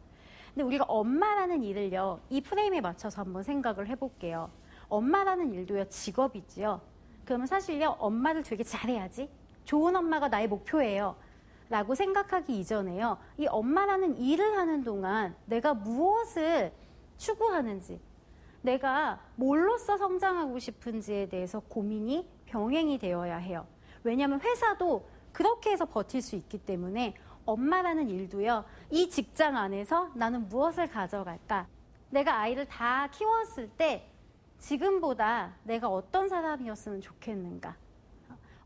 근데 우리가 엄마라는 일을요, 이 프레임에 맞춰서 한번 생각을 해볼게요. 엄마라는 일도요, 직업이지요. 그러면 사실요, 엄마를 되게 잘해야지. 좋은 엄마가 나의 목표예요. 라고 생각하기 이전에요, 이 엄마라는 일을 하는 동안 내가 무엇을 추구하는지, 내가 뭘로써 성장하고 싶은지에 대해서 고민이 병행이 되어야 해요. 왜냐하면 회사도 그렇게 해서 버틸 수 있기 때문에 엄마라는 일도요, 이 직장 안에서 나는 무엇을 가져갈까? 내가 아이를 다 키웠을 때 지금보다 내가 어떤 사람이었으면 좋겠는가?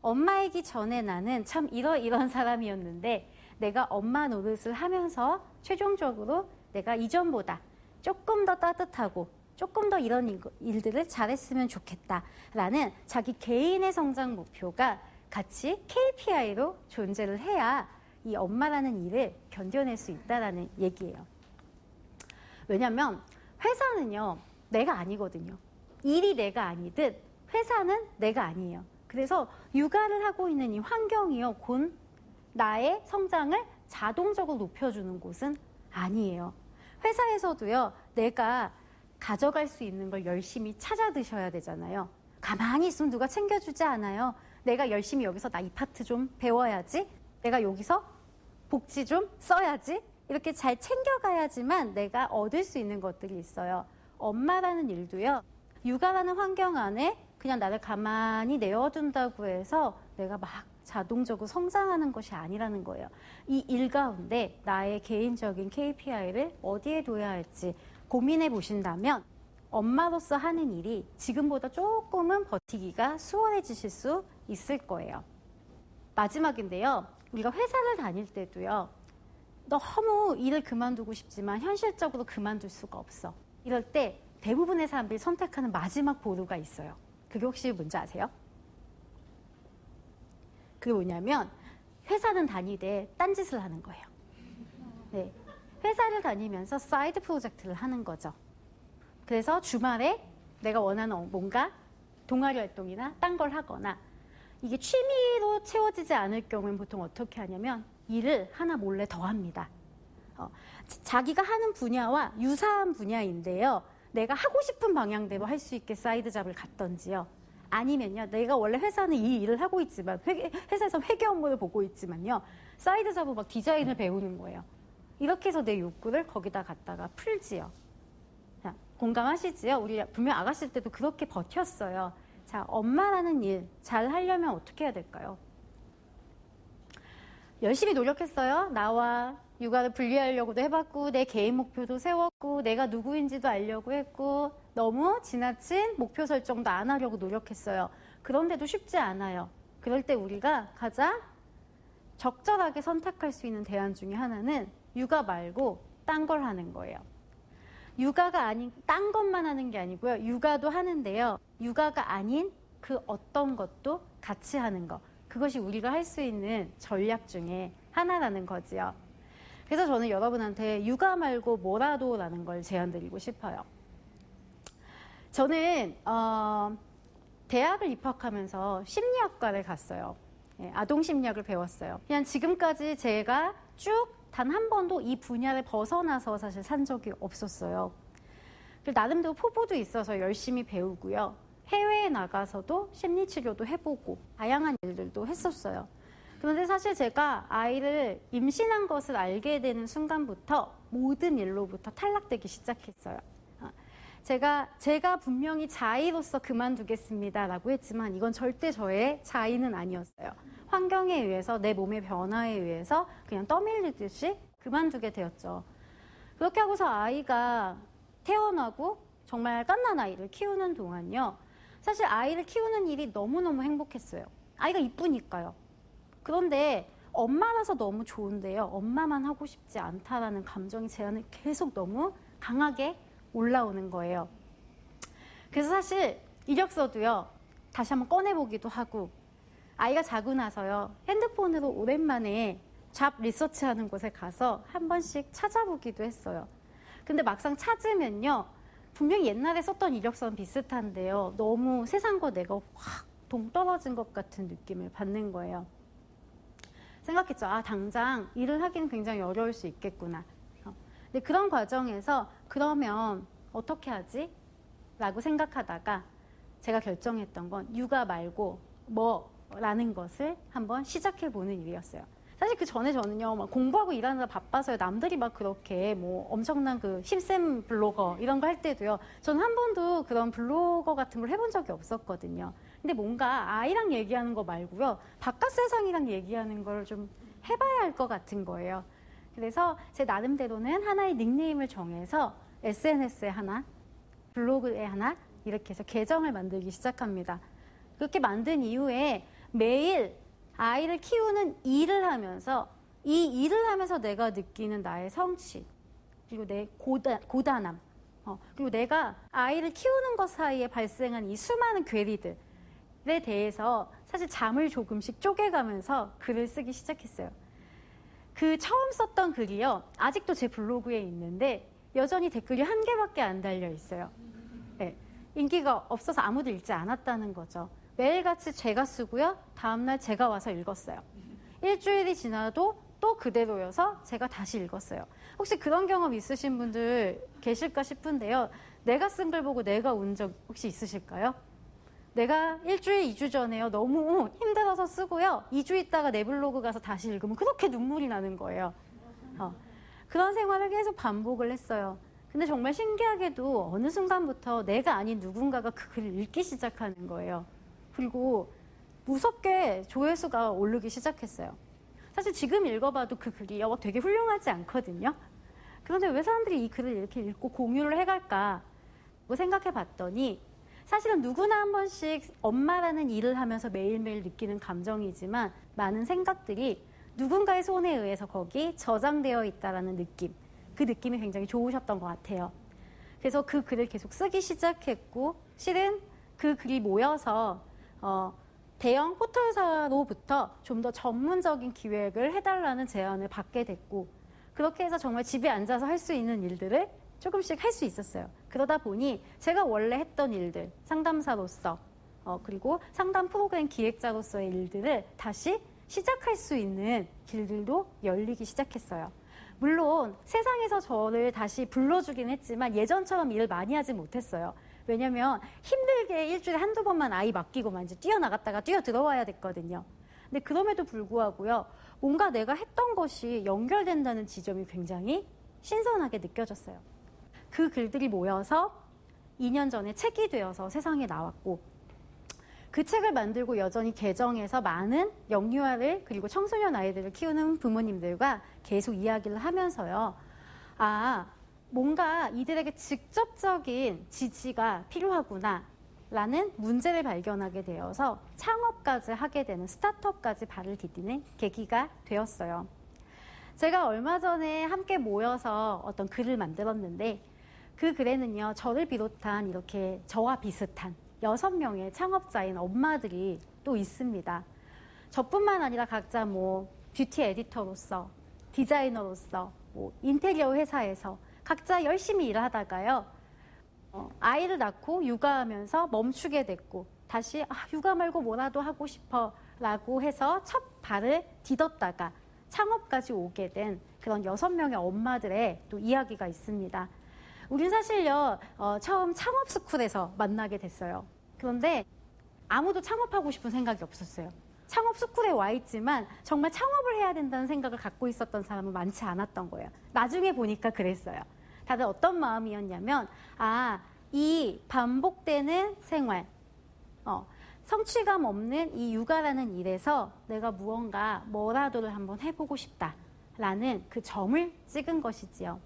엄마이기 전에 나는 참 이런 사람이었는데 내가 엄마 노릇을 하면서 최종적으로 내가 이전보다 조금 더 따뜻하고 조금 더 이런 일들을 잘했으면 좋겠다라는 자기 개인의 성장 목표가 같이 KPI로 존재를 해야 이 엄마라는 일을 견뎌낼 수 있다는 얘기예요. 왜냐하면 회사는요, 내가 아니거든요. 일이 내가 아니듯 회사는 내가 아니에요. 그래서 육아를 하고 있는 이 환경이요, 곧 나의 성장을 자동적으로 높여주는 곳은 아니에요. 회사에서도요, 내가 가져갈 수 있는 걸 열심히 찾아 드셔야 되잖아요. 가만히 있으면 누가 챙겨주지 않아요. 내가 열심히 여기서 나 이 파트 좀 배워야지. 내가 여기서 복지 좀 써야지. 이렇게 잘 챙겨가야지만 내가 얻을 수 있는 것들이 있어요. 엄마라는 일도요, 육아라는 환경 안에 그냥 나를 가만히 내어둔다고 해서 내가 막 자동적으로 성장하는 것이 아니라는 거예요. 이 일 가운데 나의 개인적인 KPI를 어디에 둬야 할지 고민해 보신다면 엄마로서 하는 일이 지금보다 조금은 버티기가 수월해지실 수 있을 거예요. 마지막인데요, 우리가 회사를 다닐 때도요, 너무 일을 그만두고 싶지만 현실적으로 그만둘 수가 없어. 이럴 때 대부분의 사람들이 선택하는 마지막 보루가 있어요. 그게 혹시 뭔지 아세요? 그게 뭐냐면 회사는 다니되 딴짓을 하는 거예요. 네, 회사를 다니면서 사이드 프로젝트를 하는 거죠. 그래서 주말에 내가 원하는 뭔가 동아리 활동이나 딴 걸 하거나, 이게 취미로 채워지지 않을 경우엔 보통 어떻게 하냐면 일을 하나 몰래 더 합니다. 자기가 하는 분야와 유사한 분야인데요, 내가 하고 싶은 방향대로 할 수 있게 사이드 잡을 갖던지요. 아니면요, 내가 원래 회사는 이 일을 하고 있지만, 회사에서 회계 업무를 보고 있지만요, 사이드 잡으로 막 디자인을 배우는 거예요. 이렇게 해서 내 욕구를 거기다 갖다가 풀지요. 자, 공감하시지요? 우리 분명 아가씨 때도 그렇게 버텼어요. 자, 엄마라는 일 잘 하려면 어떻게 해야 될까요? 열심히 노력했어요. 나와 육아를 분리하려고도 해봤고, 내 개인 목표도 세웠고, 내가 누구인지도 알려고 했고, 너무 지나친 목표 설정도 안 하려고 노력했어요. 그런데도 쉽지 않아요. 그럴 때 우리가 가장 적절하게 선택할 수 있는 대안 중에 하나는 육아 말고 딴 걸 하는 거예요. 육아가 아닌 딴 것만 하는 게 아니고요, 육아도 하는데요, 육아가 아닌 그 어떤 것도 같이 하는 거, 그것이 우리가 할 수 있는 전략 중에 하나라는 거지요. 그래서 저는 여러분한테 육아 말고 뭐라도라는 걸 제안드리고 싶어요. 저는 대학을 입학하면서 심리학과를 갔어요. 예, 아동심리학을 배웠어요. 그냥 지금까지 제가 쭉 단 한 번도 이 분야를 벗어나서 사실 산 적이 없었어요. 나름대로 포부도 있어서 열심히 배우고요. 해외에 나가서도 심리치료도 해보고 다양한 일들도 했었어요. 그런데 사실 제가 아이를 임신한 것을 알게 되는 순간부터 모든 일로부터 탈락되기 시작했어요. 제가 분명히 자의로서 그만두겠습니다라고 했지만 이건 절대 저의 자의는 아니었어요. 환경에 의해서 내 몸의 변화에 의해서 그냥 떠밀리듯이 그만두게 되었죠. 그렇게 하고서 아이가 태어나고 정말 갓난 아이를 키우는 동안요. 사실 아이를 키우는 일이 너무너무 행복했어요. 아이가 이쁘니까요. 그런데 엄마라서 너무 좋은데요. 엄마만 하고 싶지 않다라는 감정이 제 안에 계속 너무 강하게 올라오는 거예요. 그래서 사실 이력서도요. 다시 한번 꺼내보기도 하고 아이가 자고 나서요. 핸드폰으로 오랜만에 잡 리서치하는 곳에 가서 한 번씩 찾아보기도 했어요. 근데 막상 찾으면요. 분명히 옛날에 썼던 이력서는 비슷한데요. 너무 세상과 내가 확 동떨어진 것 같은 느낌을 받는 거예요. 생각했죠. 당장 일을 하기는 굉장히 어려울 수 있겠구나. 근데 그런 과정에서 그러면 어떻게 하지? 라고 생각하다가 제가 결정했던 건 육아 말고 뭐라는 것을 한번 시작해보는 일이었어요. 사실 그 전에 저는요, 막 공부하고 일하느라 바빠서요. 남들이 막 그렇게 뭐 엄청난 그 힘센 블로거 이런 거 할 때도요. 저는 한 번도 그런 블로거 같은 걸 해본 적이 없었거든요. 근데 뭔가 아이랑 얘기하는 거 말고요. 바깥 세상이랑 얘기하는 걸 좀 해봐야 할 것 같은 거예요. 그래서 제 나름대로는 하나의 닉네임을 정해서 SNS에 하나, 블로그에 하나 이렇게 해서 계정을 만들기 시작합니다. 그렇게 만든 이후에 매일 아이를 키우는 일을 하면서 이 일을 하면서 내가 느끼는 나의 성취 그리고 내 고단함 그리고 내가 아이를 키우는 것 사이에 발생한 이 수많은 괴리들에 대해서 사실 잠을 조금씩 쪼개가면서 글을 쓰기 시작했어요. 그 처음 썼던 글이요. 아직도 제 블로그에 있는데 여전히 댓글이 1개밖에 안 달려 있어요. 네, 인기가 없어서 아무도 읽지 않았다는 거죠. 매일같이 제가 쓰고요. 다음날 제가 와서 읽었어요. 일주일이 지나도 또 그대로여서 제가 다시 읽었어요. 혹시 그런 경험 있으신 분들 계실까 싶은데요. 내가 쓴 글 보고 내가 운 적 혹시 있으실까요? 내가 일주일, 2주 전에요. 너무 힘들어서 쓰고요. 2주 있다가 내 블로그 가서 다시 읽으면 그렇게 눈물이 나는 거예요. 그런 생활을 계속 반복을 했어요. 근데 정말 신기하게도 어느 순간부터 내가 아닌 누군가가 그 글을 읽기 시작하는 거예요. 그리고 무섭게 조회수가 오르기 시작했어요. 사실 지금 읽어봐도 그 글이 되게 훌륭하지 않거든요. 그런데 왜 사람들이 이 글을 이렇게 읽고 공유를 해갈까 생각해 봤더니 사실은 누구나 한 번씩 엄마라는 일을 하면서 매일매일 느끼는 감정이지만 많은 생각들이 누군가의 손에 의해서 거기 저장되어 있다는 느낌, 그 느낌이 굉장히 좋으셨던 것 같아요. 그래서 그 글을 계속 쓰기 시작했고 실은 그 글이 모여서 대형 포털사로부터 좀 더 전문적인 기획을 해달라는 제안을 받게 됐고 그렇게 해서 정말 집에 앉아서 할 수 있는 일들을 조금씩 할 수 있었어요. 그러다 보니 제가 원래 했던 일들, 상담사로서 그리고 상담 프로그램 기획자로서의 일들을 다시 시작할 수 있는 길들도 열리기 시작했어요. 물론 세상에서 저를 다시 불러주긴 했지만 예전처럼 일을 많이 하지 못했어요. 왜냐면 힘들게 일주일에 한두 번만 아이 맡기고만 이제 뛰어나갔다가 뛰어 들어와야 됐거든요. 근데 그럼에도 불구하고요. 뭔가 내가 했던 것이 연결된다는 지점이 굉장히 신선하게 느껴졌어요. 그 글들이 모여서 2년 전에 책이 되어서 세상에 나왔고 그 책을 만들고 여전히 계정에서 많은 영유아를 그리고 청소년 아이들을 키우는 부모님들과 계속 이야기를 하면서요. 뭔가 이들에게 직접적인 지지가 필요하구나 라는 문제를 발견하게 되어서 창업까지 하게 되는 스타트업까지 발을 디디는 계기가 되었어요. 제가 얼마 전에 함께 모여서 어떤 글을 만들었는데 그 글에는요. 저를 비롯한 이렇게 저와 비슷한 6명의 창업자인 엄마들이 또 있습니다. 저뿐만 아니라 각자 뷰티 에디터로서 디자이너로서 인테리어 회사에서 각자 열심히 일을 하다가요. 아이를 낳고 육아하면서 멈추게 됐고 다시 육아 말고 뭐라도 하고 싶어 라고 해서 첫 발을 디뎠다가 창업까지 오게 된 그런 6명의 엄마들의 또 이야기가 있습니다. 우린 사실요, 처음 창업 스쿨에서 만나게 됐어요. 그런데 아무도 창업하고 싶은 생각이 없었어요. 창업 스쿨에 와 있지만 정말 창업을 해야 된다는 생각을 갖고 있었던 사람은 많지 않았던 거예요. 나중에 보니까 그랬어요. 다들 어떤 마음이었냐면, 이 반복되는 생활, 성취감 없는 이 육아라는 일에서 내가 뭐라도를 한번 해보고 싶다라는 그 점을 찍은 것이지요.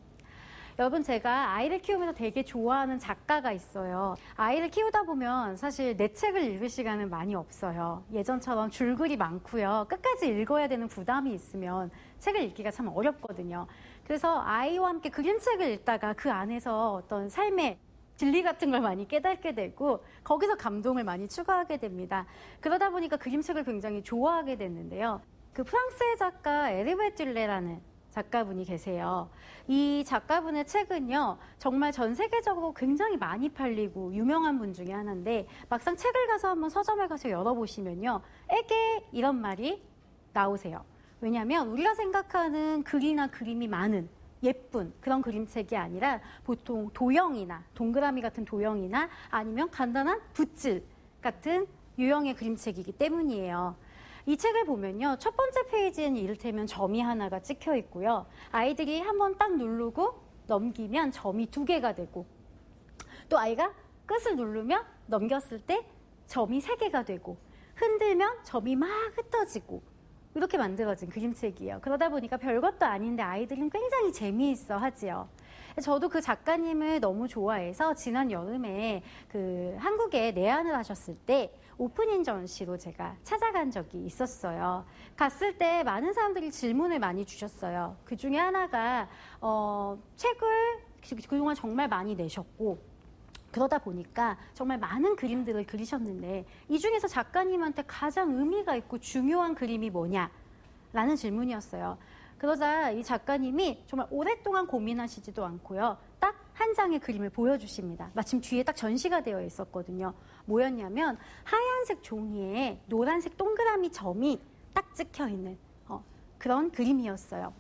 여러분, 제가 아이를 키우면서 되게 좋아하는 작가가 있어요. 아이를 키우다 보면 사실 내 책을 읽을 시간은 많이 없어요. 예전처럼 줄글이 많고요. 끝까지 읽어야 되는 부담이 있으면 책을 읽기가 참 어렵거든요. 그래서 아이와 함께 그림책을 읽다가 그 안에서 어떤 삶의 진리 같은 걸 많이 깨닫게 되고 거기서 감동을 많이 추가하게 됩니다. 그러다 보니까 그림책을 굉장히 좋아하게 됐는데요. 그 프랑스의 작가 에르베 듈레라는 작가분이 계세요. 이 작가분의 책은요, 정말 전 세계적으로 굉장히 많이 팔리고 유명한 분 중에 하나인데, 막상 책을 가서 한번 서점에 가서 열어보시면요, 에게 이런 말이 나오세요. 왜냐하면 우리가 생각하는 글이나 그림이 많은 예쁜 그런 그림책이 아니라 보통 도형이나 동그라미 같은 도형이나 아니면 간단한 붓질 같은 유형의 그림책이기 때문이에요. 이 책을 보면요, 첫 번째 페이지에는 이를테면 점이 하나가 찍혀 있고요. 아이들이 한번 딱 누르고 넘기면 점이 2개가 되고, 또 아이가 끝을 누르면 넘겼을 때 점이 3개가 되고, 흔들면 점이 막 흩어지고, 이렇게 만들어진 그림책이에요. 그러다 보니까 별것도 아닌데 아이들은 굉장히 재미있어 하지요. 저도 그 작가님을 너무 좋아해서 지난 여름에 그 한국에 내한을 하셨을 때 오프닝 전시로 제가 찾아간 적이 있었어요. 갔을 때 많은 사람들이 질문을 많이 주셨어요. 그 중에 하나가 책을 그동안 정말 많이 내셨고, 그러다 보니까 정말 많은 그림들을 그리셨는데 이 중에서 작가님한테 가장 의미가 있고 중요한 그림이 뭐냐라는 질문이었어요. 그러자 이 작가님이 정말 오랫동안 고민하시지도 않고요, 딱 한 장의 그림을 보여주십니다. 마침 뒤에 딱 전시가 되어 있었거든요. 뭐였냐면 하얀색 종이에 노란색 동그라미 점이 딱 찍혀 있는 그런 그림이었어요.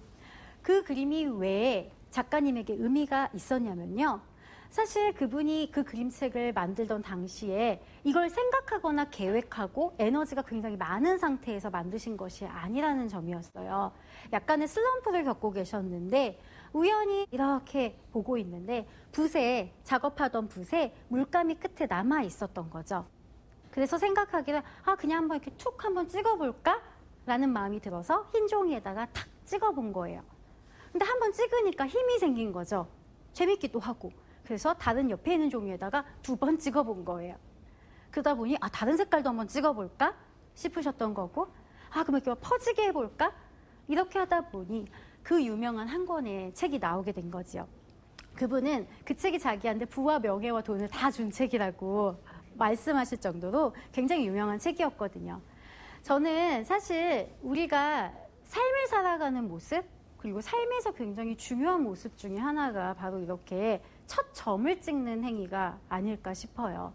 그 그림이 왜 작가님에게 의미가 있었냐면요, 사실 그분이 그 그림책을 만들던 당시에 이걸 생각하거나 계획하고 에너지가 굉장히 많은 상태에서 만드신 것이 아니라는 점이었어요. 약간의 슬럼프를 겪고 계셨는데 우연히 이렇게 보고 있는데 작업하던 붓에 물감이 끝에 남아 있었던 거죠. 그래서 생각하기를 그냥 한번 이렇게 툭 한번 찍어볼까? 라는 마음이 들어서 흰 종이에다가 탁 찍어본 거예요. 근데 한번 찍으니까 힘이 생긴 거죠. 재밌기도 하고. 그래서 다른 옆에 있는 종이에다가 2번 찍어본 거예요. 그러다 보니 다른 색깔도 한번 찍어볼까 싶으셨던 거고, 그럼 이렇게 퍼지게 해볼까? 이렇게 하다 보니 그 유명한 한 권의 책이 나오게 된 거지요. 그분은 그 책이 자기한테 부와 명예와 돈을 다 준 책이라고 말씀하실 정도로 굉장히 유명한 책이었거든요. 저는 사실 우리가 삶을 살아가는 모습, 그리고 삶에서 굉장히 중요한 모습 중에 하나가 바로 이렇게 첫 점을 찍는 행위가 아닐까 싶어요.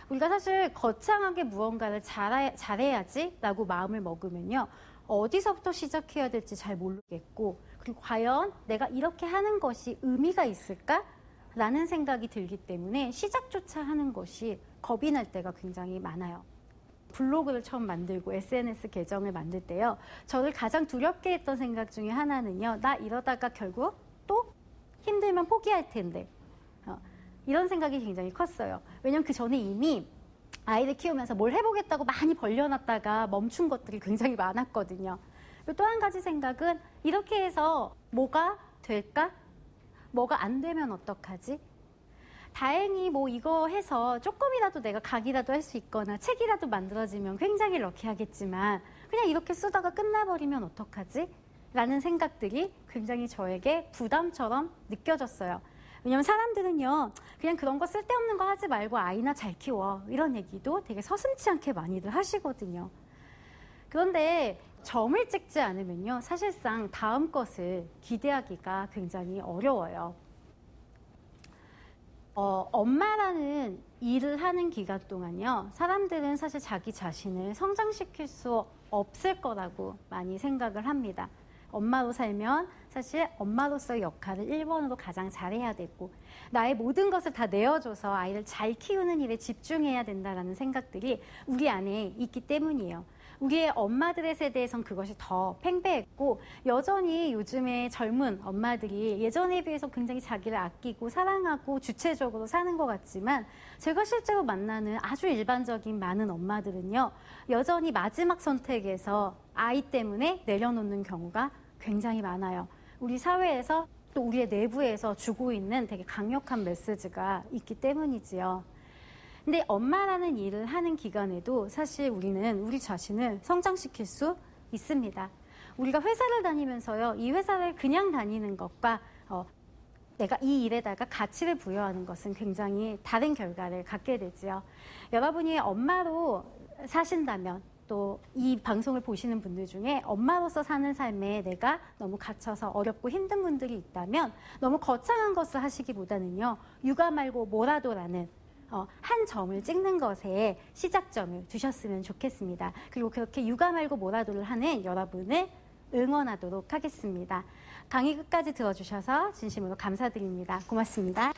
우리가 사실 거창하게 무언가를 잘해야지라고 마음을 먹으면요, 어디서부터 시작해야 될지 잘 모르겠고, 그리고 과연 내가 이렇게 하는 것이 의미가 있을까라는 생각이 들기 때문에 시작조차 하는 것이 겁이 날 때가 굉장히 많아요. 블로그를 처음 만들고 SNS 계정을 만들 때요, 저를 가장 두렵게 했던 생각 중에 하나는요, 나 이러다가 결국 또 힘들면 포기할 텐데, 이런 생각이 굉장히 컸어요. 왜냐면 그 전에 이미 아이를 키우면서 뭘 해보겠다고 많이 벌려놨다가 멈춘 것들이 굉장히 많았거든요. 그리고 또 한 가지 생각은 이렇게 해서 뭐가 될까? 뭐가 안 되면 어떡하지? 다행히 이거 해서 조금이라도 내가 강의라도 할 수 있거나 책이라도 만들어지면 굉장히 럭키하겠지만 그냥 이렇게 쓰다가 끝나버리면 어떡하지? 라는 생각들이 굉장히 저에게 부담처럼 느껴졌어요. 왜냐면 사람들은요, 그냥 그런 거 쓸데없는 거 하지 말고 아이나 잘 키워, 이런 얘기도 되게 서슴지 않게 많이들 하시거든요. 그런데 점을 찍지 않으면요, 사실상 다음 것을 기대하기가 굉장히 어려워요. 엄마라는 일을 하는 기간 동안요, 사람들은 사실 자기 자신을 성장시킬 수 없을 거라고 많이 생각을 합니다. 엄마로 살면 사실 엄마로서의 역할을 1번으로 가장 잘해야 되고 나의 모든 것을 다 내어줘서 아이를 잘 키우는 일에 집중해야 된다는 생각들이 우리 안에 있기 때문이에요. 우리의 엄마들의 세대에선 그것이 더 팽배했고 여전히 요즘의 젊은 엄마들이 예전에 비해서 굉장히 자기를 아끼고 사랑하고 주체적으로 사는 것 같지만 제가 실제로 만나는 아주 일반적인 많은 엄마들은요. 여전히 마지막 선택에서 아이 때문에 내려놓는 경우가 굉장히 많아요. 우리 사회에서 또 우리의 내부에서 주고 있는 되게 강력한 메시지가 있기 때문이지요. 근데 엄마라는 일을 하는 기간에도 사실 우리는 우리 자신을 성장시킬 수 있습니다. 우리가 회사를 다니면서요, 이 회사를 그냥 다니는 것과 내가 이 일에다가 가치를 부여하는 것은 굉장히 다른 결과를 갖게 되지요. 여러분이 엄마로 사신다면 또 이 방송을 보시는 분들 중에 엄마로서 사는 삶에 내가 너무 갇혀서 어렵고 힘든 분들이 있다면 너무 거창한 것을 하시기보다는요, 육아 말고 뭐라도라는 한 점을 찍는 것에 시작점을 두셨으면 좋겠습니다. 그리고 그렇게 육아 말고 뭐라도를 하는 여러분을 응원하도록 하겠습니다. 강의 끝까지 들어주셔서 진심으로 감사드립니다. 고맙습니다.